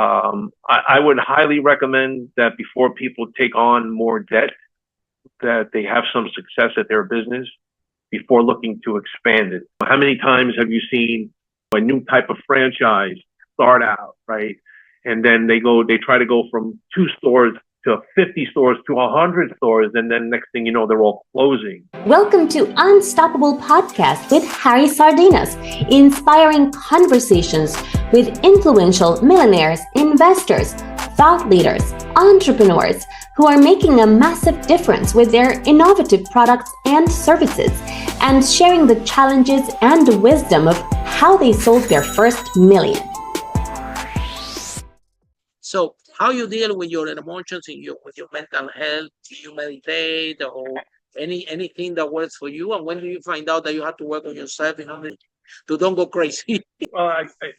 I would highly recommend that before people take on more debt, that they have some success at their business before looking to expand it. How many times have you seen a new type of franchise start out, right? And then they try to go from 2 stores to 50 stores to 100 stores, and then next thing you know, they're all closing. Welcome to Unstoppable Podcast with Harry Sardinas, inspiring conversations with influential millionaires, investors, thought leaders, entrepreneurs who are making a massive difference with their innovative products and services, and sharing the challenges and the wisdom of how they sold their first million. So how you deal with your emotions and with your mental health? Do you meditate or anything that works for you? And when do you find out that you have to work on yourself in order to don't go crazy? Well,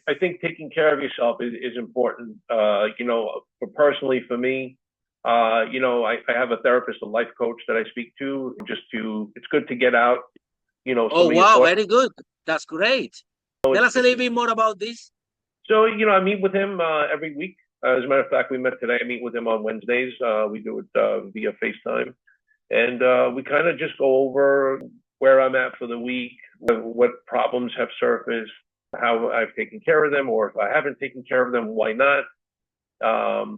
I think taking care of yourself is important. Personally for me, I have a therapist, a life coach that I speak to. It's good to get out. Oh, wow, very good. That's great. Tell us a little bit more about this. So, I meet with him every week. As a matter of fact, we met today. I meet with him on Wednesdays. We do it via FaceTime. And we kind of just go over where I'm at for the week, what problems have surfaced, how I've taken care of them, or if I haven't taken care of them, why not,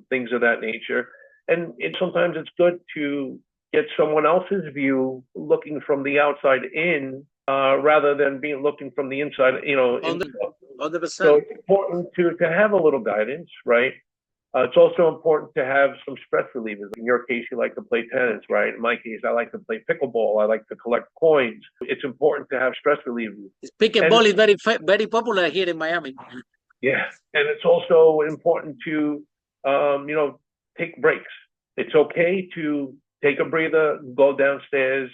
things of that nature. And sometimes it's good to get someone else's view looking from the outside in, rather than looking from the inside, 100%. So it's important to have a little guidance, right? It's also important to have some stress relievers. In your case, you like to play tennis, right? In my case, I like to play pickleball. I like to collect coins. It's important to have stress relievers. Pickleball is very popular here in Miami. Yeah, and it's also important to, take breaks. It's okay to take a breather, go downstairs,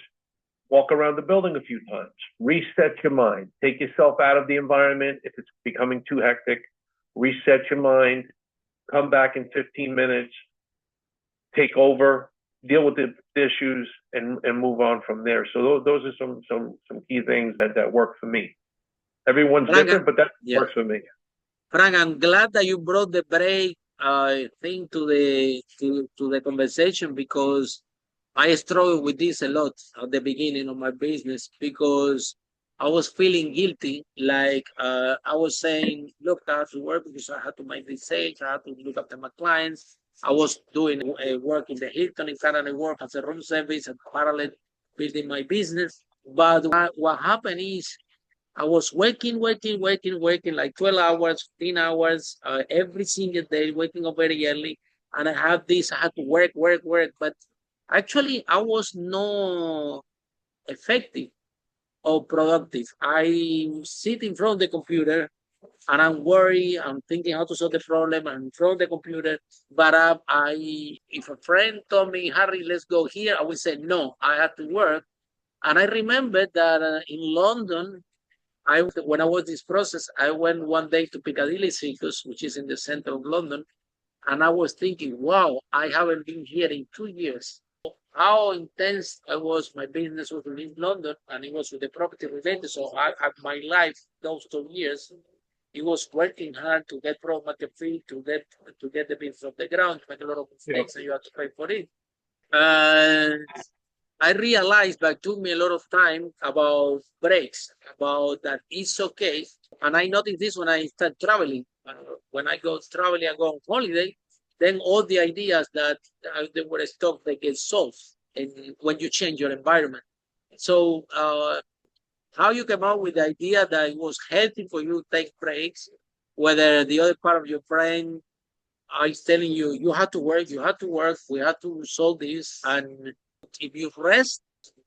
walk around the building a few times, reset your mind, take yourself out of the environment. If it's becoming too hectic, reset your mind. Come back in 15 minutes, take over, deal with the issues, and move on from there. So those are some key things that work for me. Everyone's different, but that works for me. Frank, I'm glad that you brought the break thing to the conversation, because I struggled with this a lot at the beginning of my business, because I was feeling guilty. Like I was saying, look, I have to work because I had to make these sales. I had to look after my clients. I was doing work in the Hilton in Canada, work as a room service and parallel building my business. But what happened is I was working like 12 hours, 15 hours every single day, waking up very early. And I had to work. But actually, I was not effective or productive. I sit in front of the computer and I'm worried. I'm thinking how to solve the problem. I'm in front of the computer. But if a friend told me, Harry, let's go here, I would say, no, I have to work. And I remember that in London, when I was this process, I went one day to Piccadilly Circus, which is in the center of London. And I was thinking, wow, I haven't been here in 2 years. How intense my business was in London, and it was with the property related. So my life, those 2 years, it was working hard to get product market fit, to get the business off the ground, to make a lot of mistakes, and you have to pay for it. And I realized that took me a lot of time about breaks, about that it's okay. And I noticed this when I start traveling. When I go traveling, I go on holiday. Then all the ideas that they were stuck, they get solved, and when you change your environment. So how you came out with the idea that it was healthy for you to take breaks, whether the other part of your brain is telling you, you have to work, we have to solve this. And if you rest,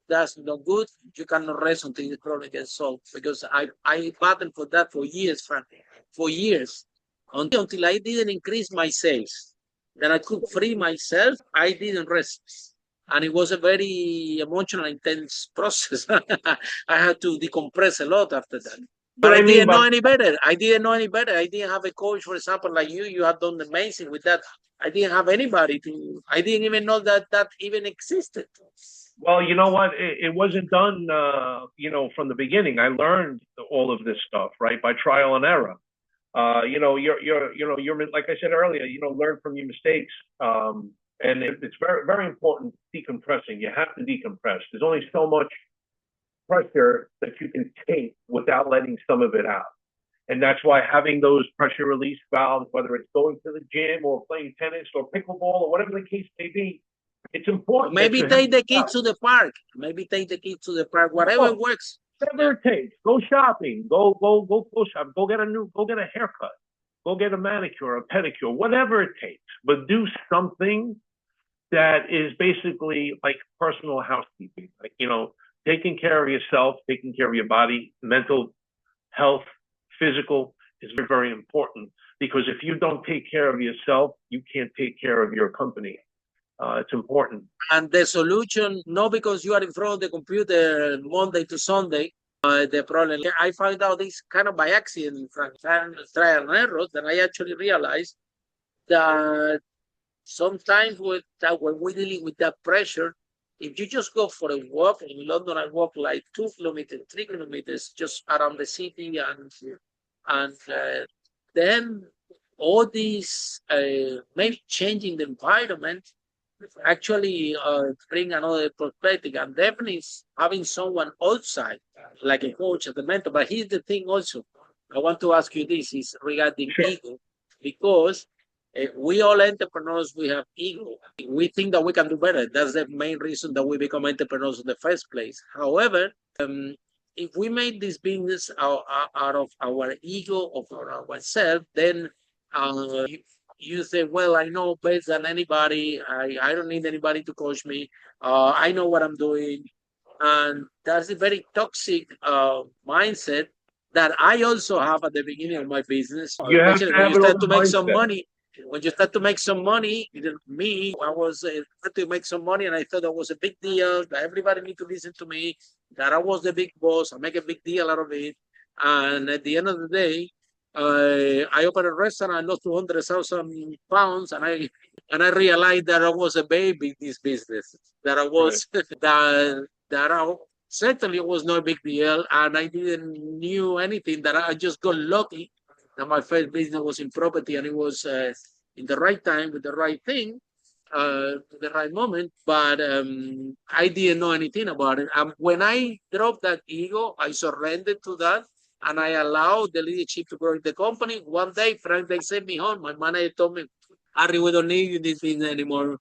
that's not good. You cannot rest until the problem gets solved. Because I battled for that for years, frankly, for years. Until I didn't increase my sales, that I could free myself, I didn't rest. And it was a very emotional, intense process. I had to decompress a lot after that. But I didn't know any better. I didn't have a coach, for example, like you. You have done amazing with that. I didn't have anybody I didn't even know that even existed. Well, you know what? It wasn't done, from the beginning. I learned all of this stuff, right, by trial and error. You're like I said earlier, learn from your mistakes. And it's very, very important decompressing. You have to decompress. There's only so much pressure that you can take without letting some of it out. And that's why having those pressure release valves, whether it's going to the gym or playing tennis or pickleball or whatever the case may be, it's important. Maybe take the kids to the park. Maybe take the kids to the park. Whatever works. Whatever it takes. Go shopping. Go shopping. Go get a haircut. Go get a manicure, a pedicure, whatever it takes. But do something that is basically like personal housekeeping. Like, taking care of yourself, taking care of your body, mental health, physical is very, very important, because if you don't take care of yourself, you can't take care of your company. It's important. And the solution, not because you are in front of the computer Monday to Sunday, the problem, I found out this kind of by accident, from trial and error, that I actually realized that sometimes when we're dealing with that pressure, if you just go for a walk in London, I walk like 2 kilometers, 3 kilometers just around the city, and then all these maybe changing the environment actually bring another perspective, and definitely having someone outside like a coach or a mentor. But here's the thing also, I want to ask you this is regarding ego, because we all entrepreneurs, we have ego. We think that we can do better. That's the main reason that we become entrepreneurs in the first place. However, if we make this business out of our ego, of ourselves, then you say, well, I know better than anybody. I don't need anybody to coach me. I know what I'm doing. And that's a very toxic mindset that I also have at the beginning of my business. You have to have when you start to make mindset. some money, when you start to make some money, I was trying to make some money, and I thought that was a big deal, that everybody need to listen to me, that I was the big boss. I make a big deal out of it. And at the end of the day, I opened a restaurant. I lost 200,000 pounds, and I realized that I was a baby in this business. That I was that I certainly was no big deal, and I didn't knew anything. That I just got lucky that my first business was in property, and it was in the right time with the right thing, the right moment. But I didn't know anything about it. When I dropped that ego, I surrendered to that. And I allowed the leadership to grow in the company. One day, Frank, they sent me home. My manager told me, Harry, we don't need you in this business anymore.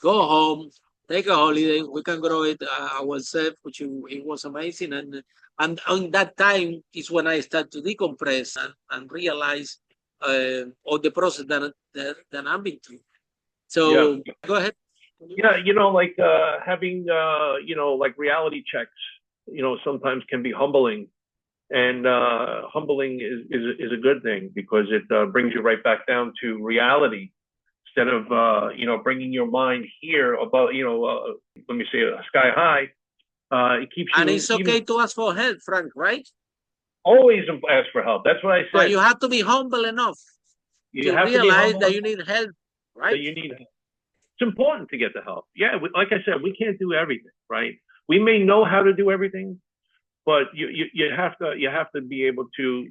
Go home, take a holiday. We can grow it ourselves, which it was amazing. And on that time is when I started to decompress and realize all the process that I've been through. So go ahead. Yeah, like having, like reality checks, sometimes can be humbling. And humbling is a good thing, because it brings you right back down to reality, instead of bringing your mind here above, let me say sky high. It keeps you. And it's okay to ask for help, Frank, right? Always ask for help. That's what I said. But you have to be humble enough to realize that you need help, right? That you need help. It's important to get the help. Yeah, like I said, we can't do everything, right? We may know how to do everything, but you have to be able to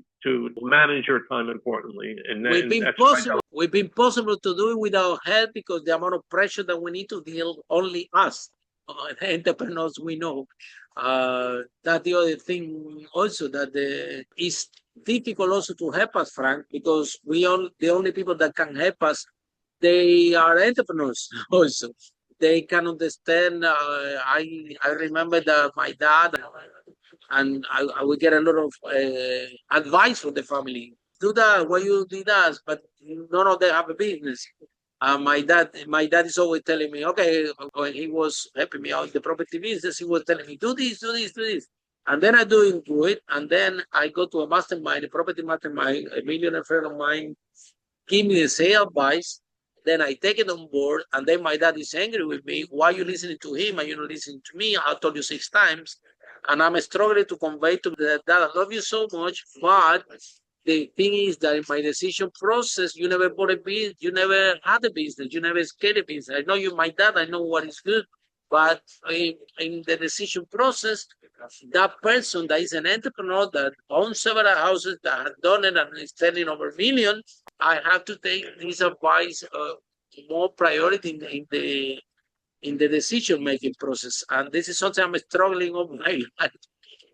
manage your time importantly. And then we've been possible to do it without help, because the amount of pressure that we need to deal, only us entrepreneurs we know. That the other thing also, that is difficult also to help us, Frank, because the only people that can help us, they are entrepreneurs also. They can understand. I remember that my dad, and I would get a lot of advice from the family. Do that, what you did that, but none of them have a business. My dad is always telling me, okay, when he was helping me out in the property business, he was telling me, do this, do this, do this. And then I do it, and then I go to a mastermind, a property mastermind, a millionaire friend of mine, give me the same advice. Then I take it on board, and then my dad is angry with me. Why are you listening to him and you're not listening to me? I told you 6 times. And I'm struggling to convey to the dad, I love you so much, but the thing is that in my decision process, you never bought a business, you never had a business, you never scaled a business. I know you're my dad, I know what is good, But in the decision process, that person that is an entrepreneur that owns several houses, that has done it and is selling over millions, I have to take this advice more priority in the decision making process. And this is something I'm struggling with my life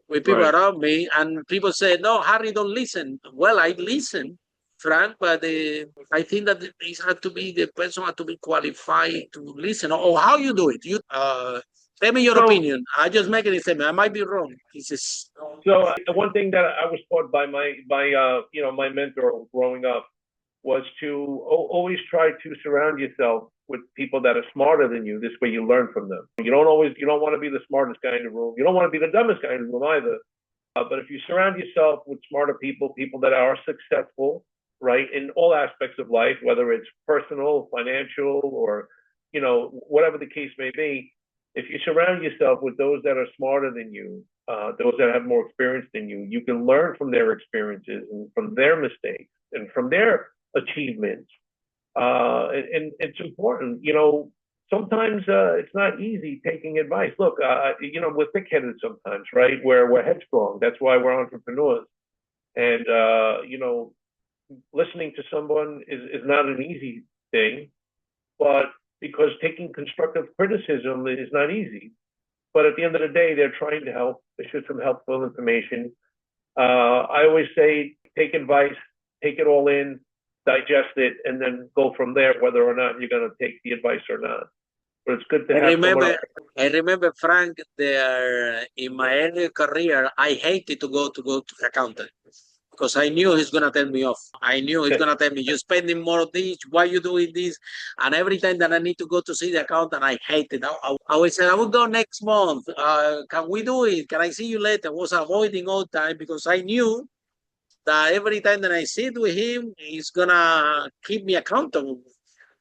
with people Right. around me. And people say, "No, Harry, don't listen." Well, I listen, Frank, but I think that it has to be the person has to be qualified to listen. Or how you do it? You tell me your So, opinion. I just make an statement. I might be wrong. It's just the one thing that I was taught by my mentor growing up was to always try to surround yourself with people that are smarter than you. This way you learn from them. You don't want to be the smartest guy in the room. You don't want to be the dumbest guy in the room either. But if you surround yourself with smarter people that are successful, right, in all aspects of life, whether it's personal, financial, or, whatever the case may be, if you surround yourself with those that are smarter than you, those that have more experience than you can learn from their experiences and from their mistakes and from their achievements. And it's important, sometimes it's not easy taking advice. Look, we're thick-headed sometimes, right? We're headstrong. That's why we're entrepreneurs. And, listening to someone is not an easy thing, but because taking constructive criticism is not easy. But at the end of the day, they're trying to help. They should some helpful information. I always say, take advice, take it all in, digest it, and then go from there, whether or not you're going to take the advice or not. But it's good to have I remember, Frank, there in my earlier career, I hated to go to accountant because I knew he's gonna tell me off. I knew he's gonna tell me, "You're spending more of this. Why you doing this?" And every time that I need to go to see the accountant, I hate it. I always say, "I will go next month. Can we do it? Can I see you later?" I was avoiding all time because I knew that every time that I sit with him, he's gonna keep me accountable.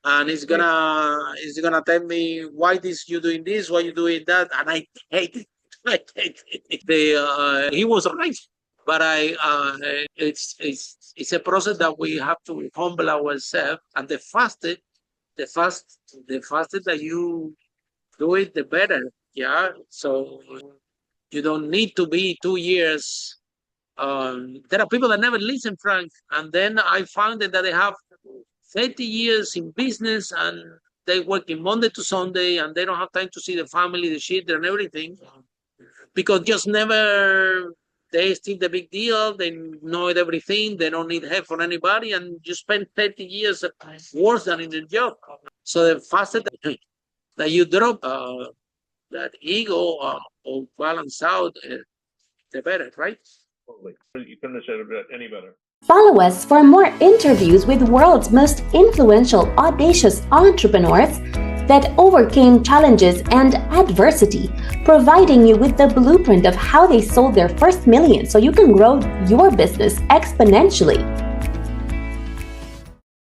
And he's gonna tell me, "Why you doing this, why you doing that," and I hate it. I hate it. He was right, but it's a process that we have to humble ourselves, and the faster that you do it, the better. Yeah, so you don't need to be 2 years. There are people that never listen, Frank, and then I found that they have 30 years in business and they working Monday to Sunday and they don't have time to see the family, the children, everything, because just never, they think the big deal, they know everything, they don't need help from anybody, and you spend 30 years worse than in the job. So the faster that you drop that ego or balance out, the better, right? You couldn't have said it any better. Follow us for more interviews with world's most influential, audacious entrepreneurs that overcame challenges and adversity, providing you with the blueprint of how they sold their first million so you can grow your business exponentially.